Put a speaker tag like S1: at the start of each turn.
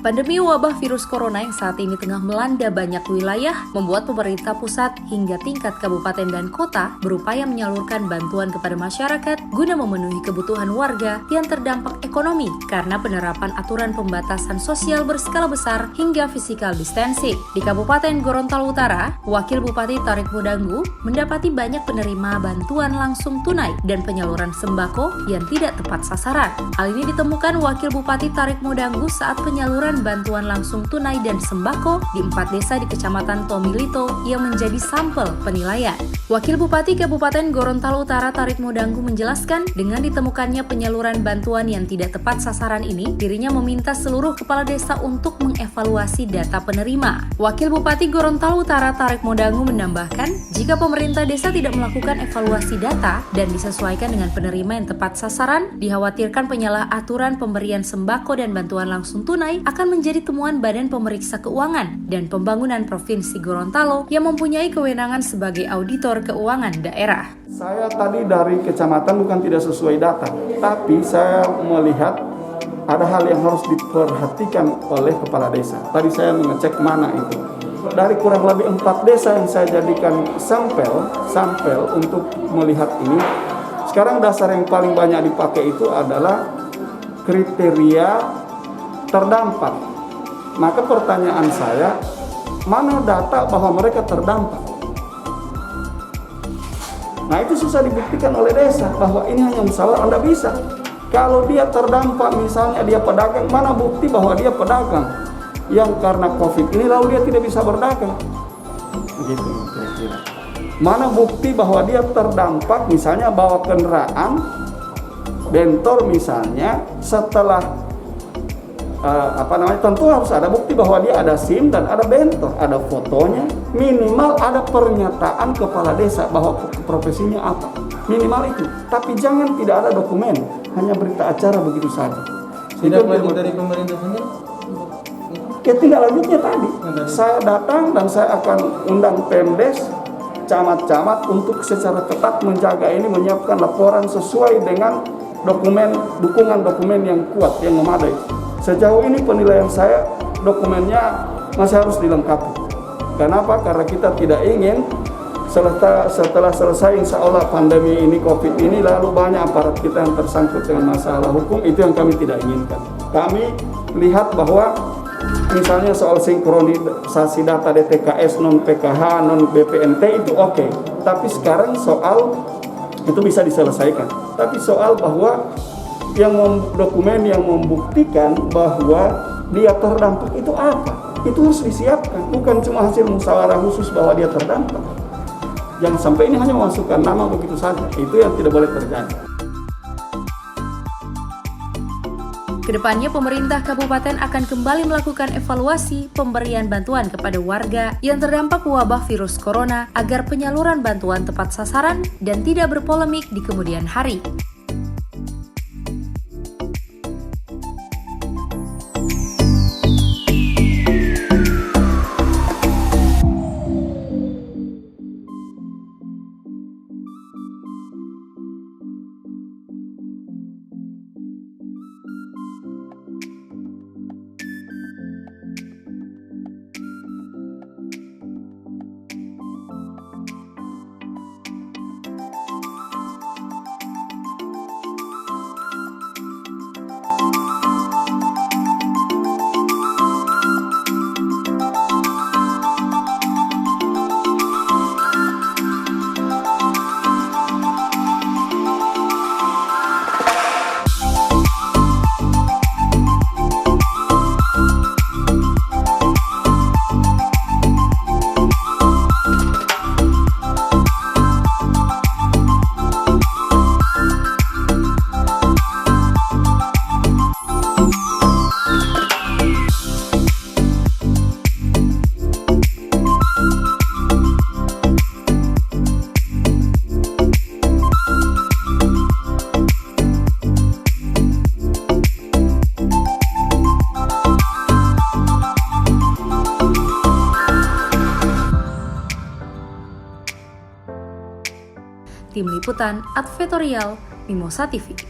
S1: Pandemi wabah virus corona yang saat ini tengah melanda banyak wilayah membuat pemerintah pusat hingga tingkat kabupaten dan kota berupaya menyalurkan bantuan kepada masyarakat guna memenuhi kebutuhan warga yang terdampak ekonomi karena penerapan aturan pembatasan sosial berskala besar hingga physical distancing. Di Kabupaten Gorontalo Utara, Wakil Bupati Tarik Modanggu mendapati banyak penerima bantuan langsung tunai dan penyaluran sembako yang tidak tepat sasaran. Hal ini ditemukan Wakil Bupati Tarik Modanggu saat penyaluran bantuan langsung tunai dan sembako di 4 desa di Kecamatan Tomilito yang menjadi sampel penilaian. Wakil Bupati Kabupaten Gorontalo Utara Tarik Modanggu menjelaskan, dengan ditemukannya penyaluran bantuan yang tidak tepat sasaran ini, dirinya meminta seluruh kepala desa untuk mengevaluasi data penerima. Wakil Bupati Gorontalo Utara Tarik Modanggu menambahkan, jika pemerintah desa tidak melakukan evaluasi data dan disesuaikan dengan penerima yang tepat sasaran, dikhawatirkan penyalahaturan pemberian sembako dan bantuan langsung tunai akan menjadi temuan Badan Pemeriksa Keuangan dan Pembangunan Provinsi Gorontalo yang mempunyai kewenangan sebagai auditor keuangan daerah.
S2: Saya tadi dari kecamatan bukan tidak sesuai data, tapi saya melihat ada hal yang harus diperhatikan oleh kepala desa. Tadi saya mengecek mana itu. Dari kurang lebih 4 desa yang saya jadikan sampel untuk melihat ini, sekarang dasar yang paling banyak dipakai itu adalah kriteria terdampak. Maka pertanyaan saya, mana data bahwa mereka terdampak? Nah, itu susah dibuktikan oleh desa bahwa ini hanya musyawarah. Anda bisa. Kalau dia terdampak, misalnya dia pedagang, mana bukti bahwa dia pedagang yang karena COVID ini lalu dia tidak bisa berdagang? Gitu kira-kira. Mana bukti bahwa dia terdampak, misalnya bawa kendaraan bentor misalnya, setelah tentu harus ada bukti bahwa dia ada SIM dan ada bentor, ada fotonya, minimal ada pernyataan kepala desa bahwa profesinya apa, minimal itu. Tapi jangan tidak ada dokumen, hanya berita acara begitu saja.
S3: Tidak lanjut dari pemerintah sendiri?
S2: Ya, tidak lanjutnya tadi. Saya datang dan saya akan undang Pemdes, camat-camat untuk secara ketat menjaga ini, menyiapkan laporan sesuai dengan dukungan dokumen yang kuat, yang memadai. Sejauh ini penilaian saya, dokumennya masih harus dilengkapi. Kenapa? Karena kita tidak ingin setelah selesai insya Allah pandemi ini, COVID ini, lalu banyak aparat kita yang tersangkut dengan masalah hukum. Itu yang kami tidak inginkan. Kami lihat bahwa misalnya soal sinkronisasi data DTKS, non-PKH, non-BPNT itu oke. Tapi sekarang soal itu bisa diselesaikan. Tapi soal bahwa dokumen yang membuktikan bahwa dia terdampak itu apa? Itu harus disiapkan, bukan cuma hasil musyawarah khusus bahwa dia terdampak. Jangan sampai ini hanya memasukkan nama begitu saja. Itu yang tidak boleh terjadi.
S1: Kedepannya pemerintah kabupaten akan kembali melakukan evaluasi pemberian bantuan kepada warga yang terdampak wabah virus corona agar penyaluran bantuan tepat sasaran dan tidak berpolemik di kemudian hari. Tim Liputan Advertorial Mimosa TV.